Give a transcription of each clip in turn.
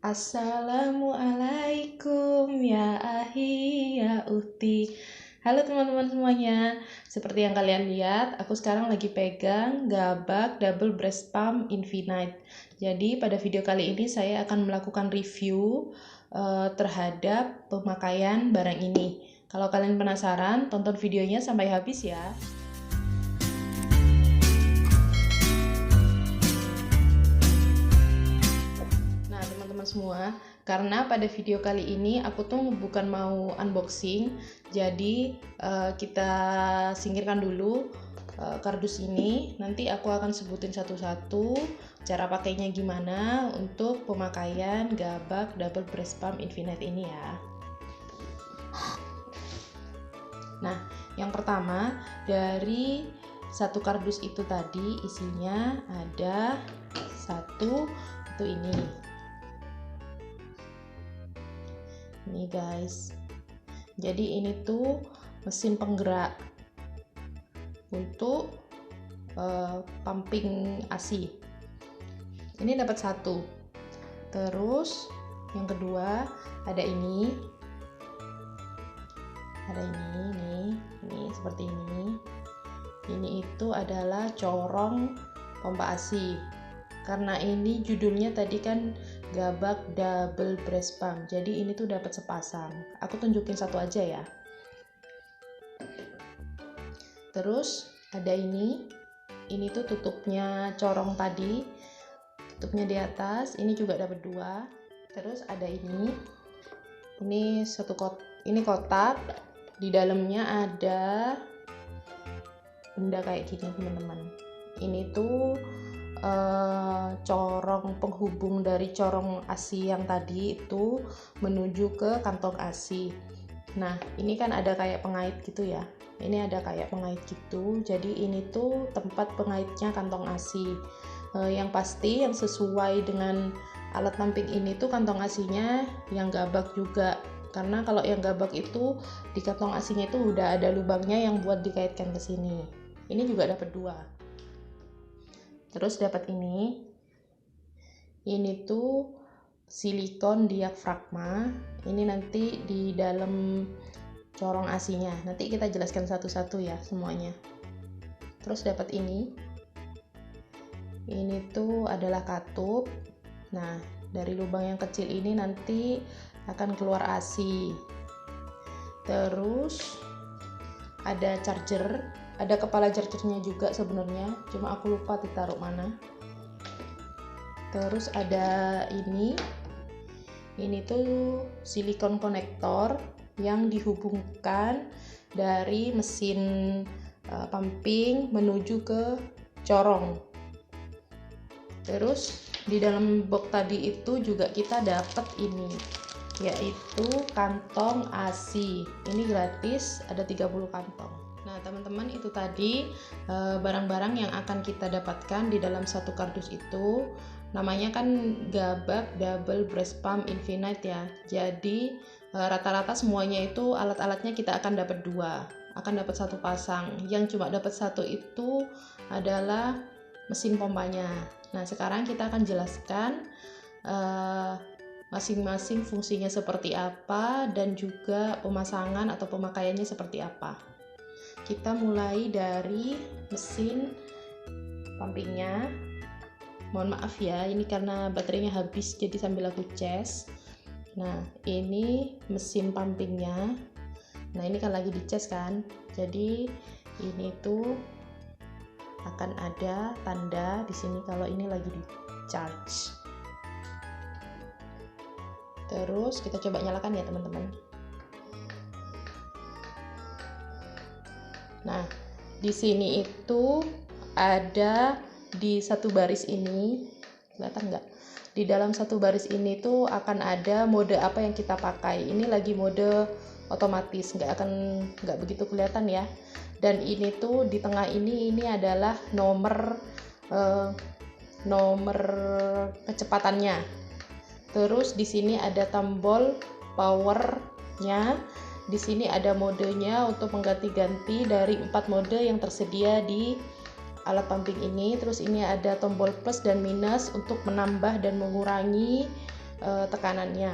Assalamualaikum ya ahi ya uhti. Halo teman-teman semuanya. Seperti yang kalian lihat, aku sekarang lagi pegang Gabak Double Breast Pump Infinite. Jadi pada video kali ini saya akan melakukan review terhadap pemakaian barang ini. Kalau kalian penasaran, tonton videonya sampai habis ya. Semua, karena pada video kali ini aku tuh bukan mau unboxing, jadi kita singkirkan dulu kardus ini. Nanti aku akan sebutin satu-satu cara pakainya gimana untuk pemakaian Gabak Double Breast Pump Infinite ini ya. Nah, yang pertama dari satu kardus itu tadi isinya ada satu, itu ini guys. Jadi ini tuh mesin penggerak untuk pumping ASI. Ini dapat satu. Terus yang kedua ada ini seperti ini. Ini itu adalah corong pompa ASI. Karena ini judulnya tadi kan Gabak Double Breast Pump, jadi ini tuh dapat sepasang. Aku tunjukin satu aja ya. Terus ada ini tuh tutupnya corong tadi, tutupnya di atas. Ini juga dapat dua. Terus ada ini kotak. Di dalamnya ada benda kayak gini teman-teman. Ini tuh corong penghubung dari corong ASI yang tadi itu menuju ke kantong ASI. Nah, ini kan ada kayak pengait gitu ya. Ini ada kayak pengait gitu. Jadi ini tuh tempat pengaitnya kantong ASI. Yang pasti yang sesuai dengan alat pumping ini tuh kantong ASInya yang Gabak juga. Karena kalau yang Gabak itu di kantong ASInya itu udah ada lubangnya yang buat dikaitkan ke sini. Ini juga dapat dua. Terus dapat ini tuh silikon diafragma. Ini nanti di dalam corong ASInya. Nanti kita jelaskan satu-satu ya semuanya. Terus dapat ini tuh adalah katup. Nah, dari lubang yang kecil ini nanti akan keluar ASI. Terus ada charger. Ada kepala chargernya juga sebenarnya, cuma aku lupa ditaruh mana. Terus ada ini tuh silikon konektor yang dihubungkan dari mesin pumping menuju ke corong. Terus di dalam box tadi itu juga kita dapat ini, yaitu kantong ASI. Ini gratis, ada 30 kantong. Nah teman-teman, itu tadi barang-barang yang akan kita dapatkan di dalam satu kardus itu. Namanya kan Gabak Double Breast Pump Infinite ya. Jadi rata-rata semuanya itu alat-alatnya kita akan dapat dua, akan dapat satu pasang. Yang cuma dapat satu itu adalah mesin pompanya. Nah sekarang kita akan jelaskan masing-masing fungsinya seperti apa dan juga pemasangan atau pemakaiannya seperti apa. Kita mulai dari mesin pumpingnya. Mohon maaf ya, ini karena baterainya habis jadi sambil aku cas. Nah ini mesin pumpingnya. Nah ini kan lagi dicas kan, jadi ini tuh akan ada tanda di sini kalau ini lagi di charge. Terus kita coba nyalakan ya teman-teman. Nah, di sini itu ada di satu baris ini, kelihatan nggak? Di dalam satu baris ini tuh akan ada mode apa yang kita pakai. Ini lagi mode otomatis, nggak begitu kelihatan ya. Dan ini tuh di tengah ini adalah nomor kecepatannya. Terus di sini ada tombol powernya. Di sini ada modenya untuk mengganti-ganti dari 4 mode yang tersedia di alat pumping ini. Terus ini ada tombol plus dan minus untuk menambah dan mengurangi tekanannya.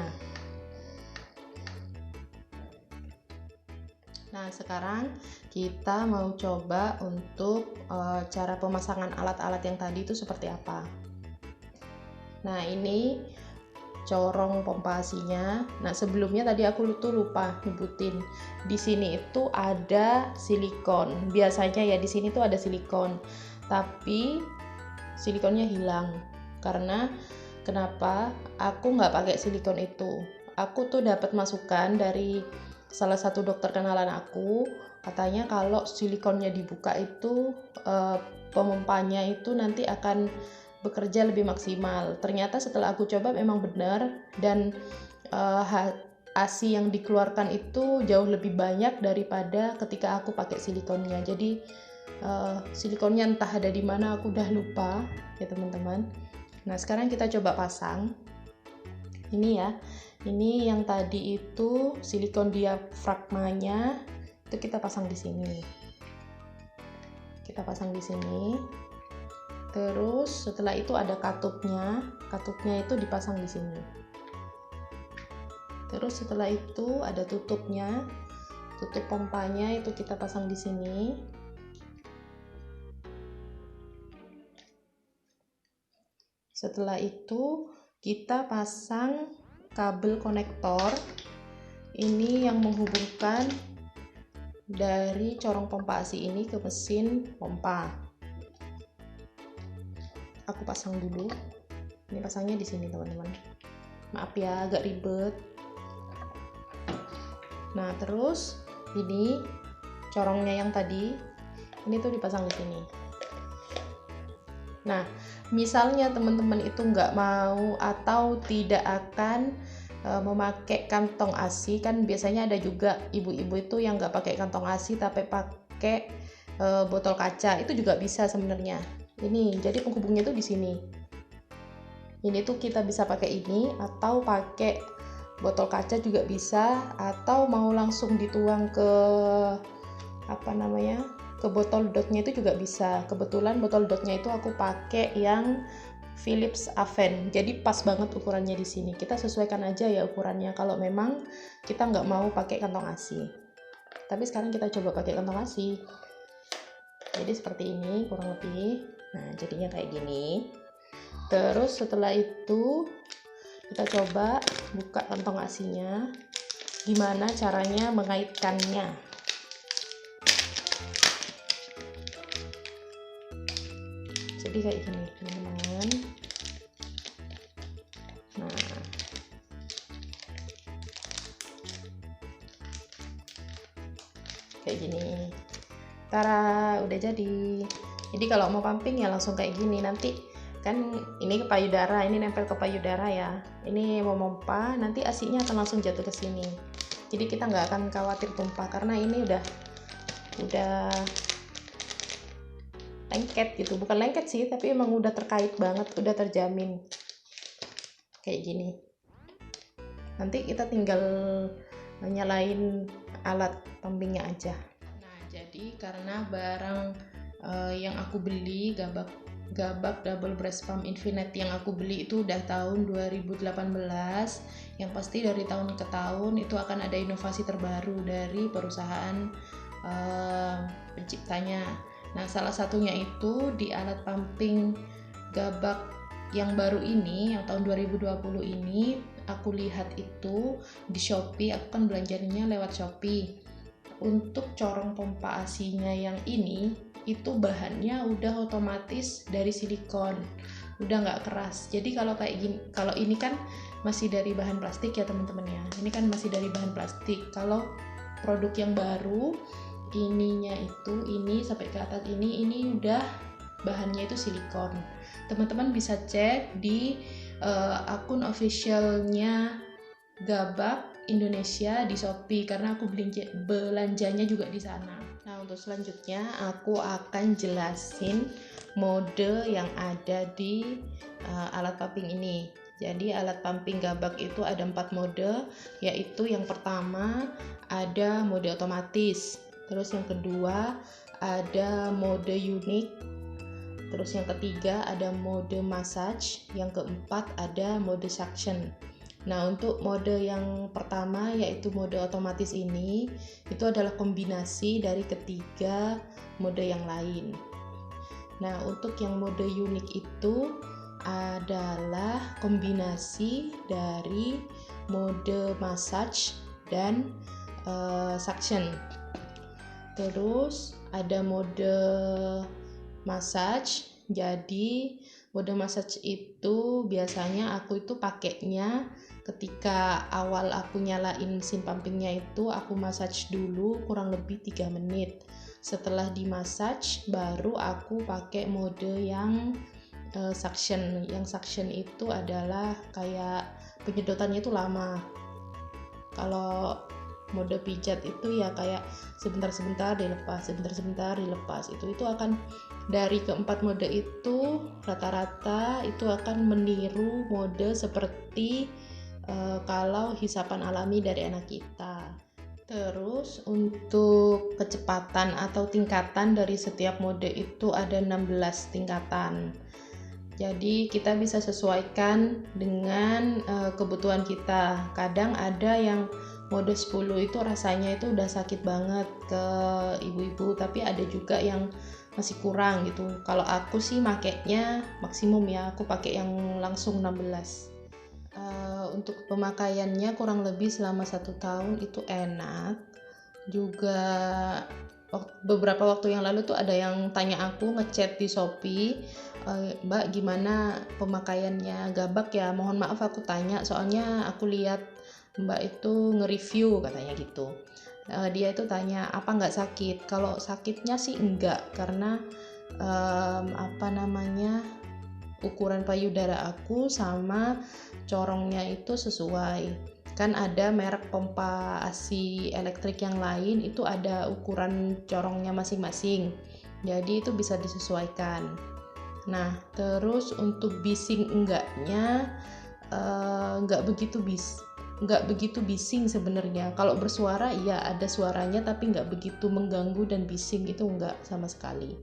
Nah, sekarang kita mau coba untuk cara pemasangan alat-alat yang tadi itu seperti apa. Nah, ini corong pompa asinya. Nah, sebelumnya tadi aku tuh lupa nyebutin. Di sini itu ada silikon. Biasanya ya di sini tuh ada silikon. Tapi silikonnya hilang. Karena kenapa? Aku nggak pakai silikon itu. Aku tuh dapat masukan dari salah satu dokter kenalan aku. Katanya kalau silikonnya dibuka itu pemompanya itu nanti akan bekerja lebih maksimal. Ternyata setelah aku coba memang benar, dan ASI yang dikeluarkan itu jauh lebih banyak daripada ketika aku pakai silikonnya. Jadi silikonnya entah ada di mana, aku udah lupa ya teman-teman. Nah, sekarang kita coba pasang. Ini ya, ini yang tadi itu silikon diafragmanya itu kita pasang di sini. Kita pasang di sini. Terus setelah itu ada katupnya itu dipasang di sini. Terus setelah itu ada tutupnya, tutup pompanya itu kita pasang di sini. Setelah itu kita pasang kabel konektor, ini yang menghubungkan dari corong pompa ASI ini ke mesin pompa. Aku pasang dulu. Ini pasangnya di sini teman-teman. Maaf ya agak ribet. Nah, terus ini corongnya yang tadi ini tuh dipasang di sini. Nah, misalnya teman-teman itu nggak mau atau tidak akan memakai kantong ASI, kan biasanya ada juga ibu-ibu itu yang nggak pakai kantong ASI tapi pakai botol kaca, itu juga bisa sebenarnya. Ini jadi penghubungnya tuh di sini. Ini tuh kita bisa pakai ini atau pakai botol kaca juga bisa, atau mau langsung dituang ke ke botol dotnya itu juga bisa. Kebetulan botol dotnya itu aku pakai yang Philips Avent, jadi pas banget ukurannya di sini. Kita sesuaikan aja ya ukurannya kalau memang kita nggak mau pakai kantong ASI. Tapi sekarang kita coba pakai kantong ASI. Jadi seperti ini kurang lebih. Nah, jadinya kayak gini. Terus setelah itu kita coba buka kantong ASI-nya. Gimana caranya mengaitkannya? Jadi kayak gini teman-teman. Nah, kayak gini. Tara, udah jadi. Jadi kalau mau pumping ya langsung kayak gini. Nanti kan ini ke payudara, ini nempel ke payudara ya. Ini mau pompa, nanti ASI-nya akan langsung jatuh ke sini. Jadi kita nggak akan khawatir tumpah karena ini udah lengket gitu. Bukan lengket sih, tapi emang udah terkait banget, udah terjamin. Kayak gini. Nanti kita tinggal nyalain alat pumpingnya aja. Jadi karena barang yang aku beli Gabak double breast pump infinite yang aku beli itu udah tahun 2018, yang pasti dari tahun ke tahun itu akan ada inovasi terbaru dari perusahaan penciptanya. Nah, salah satunya itu di alat pumping Gabak yang baru ini, yang tahun 2020 ini, aku lihat itu di Shopee. Aku kan belanjanya lewat Shopee. Untuk corong pompa ASI-nya yang ini itu bahannya udah otomatis dari silikon, udah nggak keras. Jadi kalau kayak gini, kalau ini kan masih dari bahan plastik ya teman-teman ya. Ini kan masih dari bahan plastik. Kalau produk yang baru ininya itu ini sampai ke atas ini udah bahannya itu silikon. Teman-teman bisa cek di akun officialnya Gabak Indonesia di Shopee karena aku belanjanya juga di sana. Nah, untuk selanjutnya aku akan jelasin mode yang ada di alat pumping ini. Jadi alat pumping Gabak itu ada 4 mode, yaitu yang pertama ada mode otomatis, terus yang kedua ada mode unik, terus yang ketiga ada mode massage, yang keempat ada mode suction. Nah, untuk mode yang pertama yaitu mode otomatis ini, itu adalah kombinasi dari ketiga mode yang lain. Nah, untuk yang mode unik itu adalah kombinasi dari mode massage dan suction. Terus ada mode massage. Jadi mode massage itu biasanya aku itu pakainya ketika awal aku nyalain mesin pumpingnya itu aku massage dulu kurang lebih 3 menit. Setelah di massage baru aku pakai mode yang suction. Yang suction itu adalah kayak penyedotannya itu lama. Kalau mode pijat itu ya kayak sebentar-sebentar dilepas, sebentar-sebentar dilepas. Itu akan dari keempat mode itu rata-rata itu akan meniru mode seperti kalau hisapan alami dari anak kita. Terus untuk kecepatan atau tingkatan dari setiap mode itu ada 16 tingkatan. Jadi kita bisa sesuaikan dengan kebutuhan kita. Kadang ada yang mode 10 itu rasanya itu udah sakit banget ke ibu-ibu, tapi ada juga yang masih kurang gitu. Kalau aku sih makainya maksimum ya, aku pakai yang langsung 16. Untuk pemakaiannya kurang lebih selama 1 tahun itu enak. Juga beberapa waktu yang lalu tuh ada yang tanya aku ngechat di Shopee, Mbak gimana pemakaiannya, gabak ya, mohon maaf aku tanya soalnya aku lihat Mbak itu nge-review katanya gitu. Dia itu tanya apa nggak sakit. Kalau sakitnya sih enggak, karena ukuran payudara aku sama corongnya itu sesuai. Kan ada merek pompa ASI elektrik yang lain itu ada ukuran corongnya masing-masing, jadi itu bisa disesuaikan. Nah, terus untuk bising enggaknya enggak begitu bising sebenarnya. Kalau bersuara ya ada suaranya, tapi enggak begitu mengganggu dan bising, itu enggak sama sekali.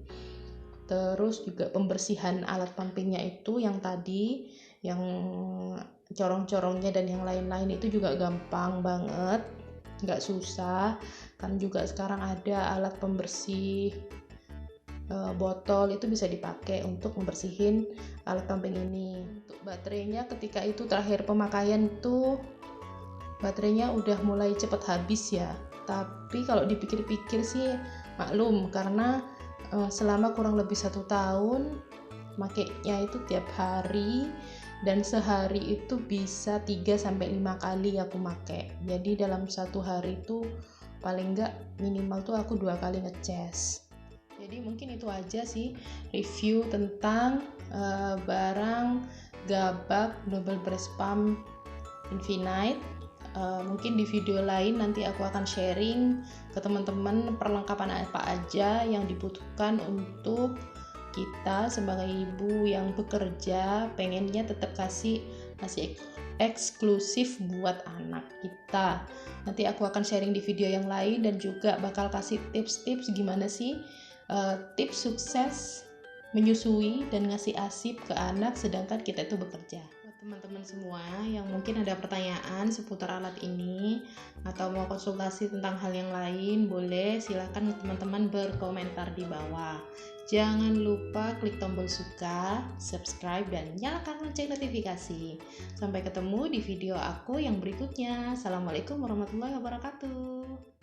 Terus juga pembersihan alat pumpingnya itu yang tadi, yang corong-corongnya dan yang lain-lain itu juga gampang banget, nggak susah. Kan juga sekarang ada alat pembersih botol, itu bisa dipakai untuk membersihin alat pumping ini. Untuk baterainya ketika itu terakhir pemakaian tuh baterainya udah mulai cepet habis ya. Tapi kalau dipikir-pikir sih maklum, karena selama kurang lebih 1 tahun makainya itu tiap hari, dan sehari itu bisa 3-5 kali aku pakai. Jadi dalam 1 hari itu paling enggak minimal tuh aku 2 kali ngecas. Jadi mungkin itu aja sih review tentang barang gabak double breast pump Infinite. Mungkin di video lain nanti aku akan sharing ke teman-teman perlengkapan apa aja yang dibutuhkan untuk kita sebagai ibu yang bekerja, pengennya tetap kasih eksklusif buat anak kita. Nanti aku akan sharing di video yang lain dan juga bakal kasih tips-tips gimana sih tips sukses menyusui dan ngasih ASI ke anak sedangkan kita itu bekerja. Teman-teman semua yang mungkin ada pertanyaan seputar alat ini atau mau konsultasi tentang hal yang lain, boleh silakan teman-teman berkomentar di bawah. Jangan lupa klik tombol suka, subscribe, dan nyalakan lonceng notifikasi. Sampai ketemu di video aku yang berikutnya. Assalamualaikum warahmatullahi wabarakatuh.